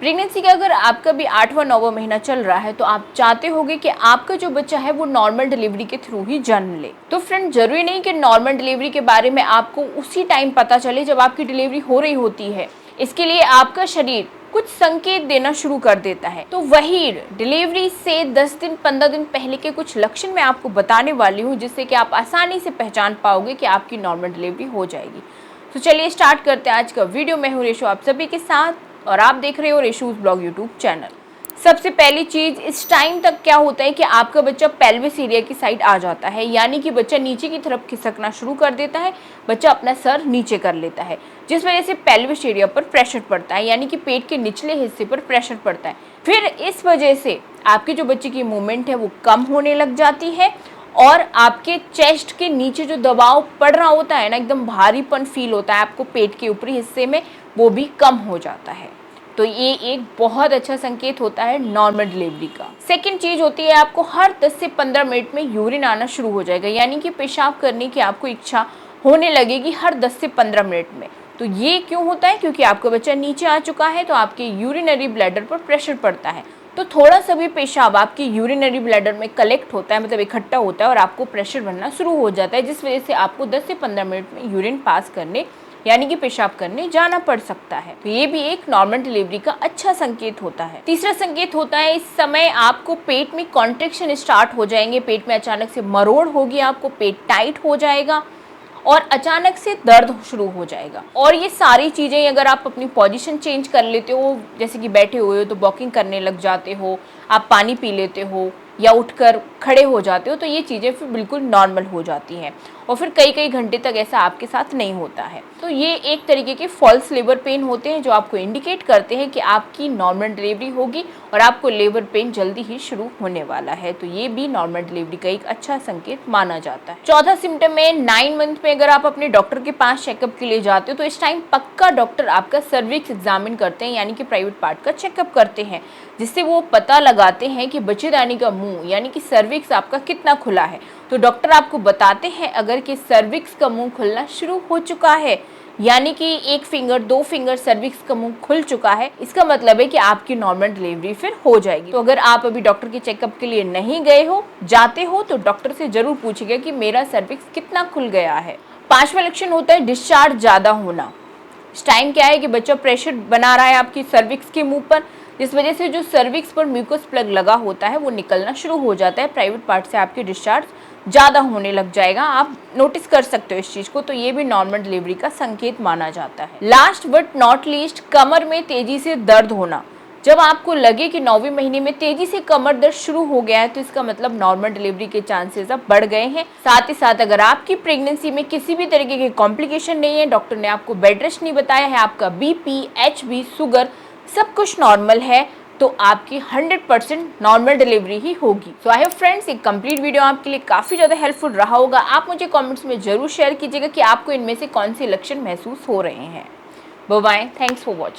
Pregnancy का अगर आपका भी 8वां-9वां महीना चल रहा है तो आप चाहते होंगे कि आपका जो बच्चा है वो नॉर्मल डिलीवरी के थ्रू ही जन्म ले। तो फ्रेंड, जरूरी नहीं कि नॉर्मल डिलीवरी के बारे में आपको उसी टाइम पता चले जब आपकी डिलीवरी हो रही होती है। इसके लिए आपका शरीर कुछ संकेत देना शुरू कर देता है। तो वही डिलीवरी से 10 दिन 15 दिन पहले के कुछ लक्षण मैं आपको बताने वाली हूँ, जिससे कि आप आसानी से पहचान पाओगे कि आपकी नॉर्मल डिलीवरी हो जाएगी। तो चलिए स्टार्ट करते हैं आज का वीडियो। मैं हूँ रेशू आप सभी के साथ और आप देख रहे हो रेशूज ब्लॉग यूट्यूब चैनल। सबसे पहली चीज, इस टाइम तक क्या होता है कि आपका बच्चा पेल्विस एरिया की साइड आ जाता है, यानी कि बच्चा नीचे की तरफ खिसकना शुरू कर देता है। बच्चा अपना सर नीचे कर लेता है, जिस वजह से पेल्विस एरिया पर प्रेशर पड़ता है, यानी कि पेट के निचले हिस्से पर प्रेशर पड़ता है। फिर इस वजह से आपके जो बच्चे की मूवमेंट है वो कम होने लग जाती है और आपके चेस्ट के नीचे जो दबाव पड़ रहा होता है ना, एकदम भारीपन फील होता है आपको पेट के ऊपरी हिस्से में, वो भी कम हो जाता है। तो ये एक बहुत अच्छा संकेत होता है नॉर्मल डिलीवरी का। सेकंड चीज होती है, आपको हर 10 से 15 मिनट में यूरिन आना शुरू हो जाएगा, यानी कि पेशाब करने की आपको इच्छा होने लगेगी हर 10 से 15 मिनट में। तो ये क्यों होता है? क्योंकि आपका बच्चा नीचे आ चुका है, तो आपके यूरिनरी ब्लैडर पर प्रेशर पड़ता है। तो थोड़ा सा भी पेशाब आपकी यूरिनरी ब्लैडर में कलेक्ट होता है, मतलब इकट्ठा होता है और आपको प्रेशर बनना शुरू हो जाता है, जिस वजह से आपको 10 से 15 मिनट में यूरिन पास करने यानी कि पेशाब करने जाना पड़ सकता है। तो ये भी एक नॉर्मल डिलीवरी का अच्छा संकेत होता है। तीसरा संकेत होता है, इस समय आपको पेट में कॉन्ट्रैक्शन स्टार्ट हो जाएंगे, पेट में अचानक से मरोड़ होगी, आपको पेट टाइट हो जाएगा और अचानक से दर्द शुरू हो जाएगा। और ये सारी चीज़ें अगर आप अपनी पोजीशन चेंज कर लेते हो, जैसे कि बैठे हुए हो तो वॉकिंग करने लग जाते हो, आप पानी पी लेते हो या उठकर खड़े हो जाते हो, तो ये चीज़ें फिर बिल्कुल नॉर्मल हो जाती हैं और फिर कई कई घंटे तक ऐसा आपके साथ नहीं होता है। तो ये एक तरीके के फॉल्स लेबर पेन होते हैं जो आपको इंडिकेट करते हैं कि आपकी नॉर्मल डिलीवरी होगी और आपको लेबर पेन जल्दी ही शुरू होने वाला है। तो ये भी नॉर्मल डिलीवरी का एक अच्छा संकेत माना जाता है। चौथा सिम्टम है, 9 मंथ में अगर आप अपने डॉक्टर के पास चेकअप के लिए जाते हो तो इस टाइम पक्का डॉक्टर आपका सर्विक्स एग्जामिन करते हैं, यानी कि प्राइवेट पार्ट का चेकअप करते हैं, जिससे वो पता लगाते हैं कि बच्चेदानी का मुंह यानी कि सर्विक्स आपका कितना खुला है। तो डॉक्टर आपको बताते हैं अगर कि सर्विक्स का मुंह खुलना शुरू हो चुका है, यानी कि 1 फिंगर 2 फिंगर सर्विक्स का मुंह खुल चुका है, इसका मतलब है कि आपकी नॉर्मल डिलीवरी फिर हो जाएगी। तो अगर आप अभी डॉक्टर के चेकअप के लिए नहीं गए हो, जाते हो, तो डॉक्टर से जरूर पूछिएगा कि मेरा सर्विक्स कितना खुल गया है। 5वां लक्षण होता है डिस्चार्ज ज़्यादा होना। इस टाइम क्या है कि बच्चा प्रेशर बना रहा है आपकी सर्विक्स के मुंह पर, जिस वजह से जो सर्विक्स पर म्यूकस प्लग लगा होता है वो निकलना शुरू हो जाता है, प्राइवेट पार्ट से आपकी डिस्चार्ज ज़्यादा होने लग जाएगा। आप नोटिस कर सकते हो इस चीज़ को, तो ये भी नॉर्मल डिलीवरी का संकेत माना जाता है। लास्ट बट नॉट लीस्ट, कमर में तेजी से दर्द होना। जब आपको लगे कि 9वें महीने में तेजी से कमर दर्द शुरू हो गया है तो इसका मतलब नॉर्मल डिलीवरी के चांसेस अब बढ़ गए हैं। साथ ही साथ अगर आपकी प्रेगनेंसी में किसी भी तरीके के कॉम्प्लिकेशन नहीं है, डॉक्टर ने आपको बेड रेस्ट नहीं बताया है, आपका बीपी, एचबी, शुगर सब कुछ नॉर्मल है, तो आपकी 100% नॉर्मल डिलीवरी ही होगी। सो आई होप फ्रेंड्स, एक कंप्लीट वीडियो आपके लिए काफ़ी ज़्यादा हेल्पफुल रहा होगा। आप मुझे कमेंट्स में जरूर शेयर कीजिएगा कि आपको इनमें से कौन से लक्षण महसूस हो रहे हैं। Bye bye, thanks for watching.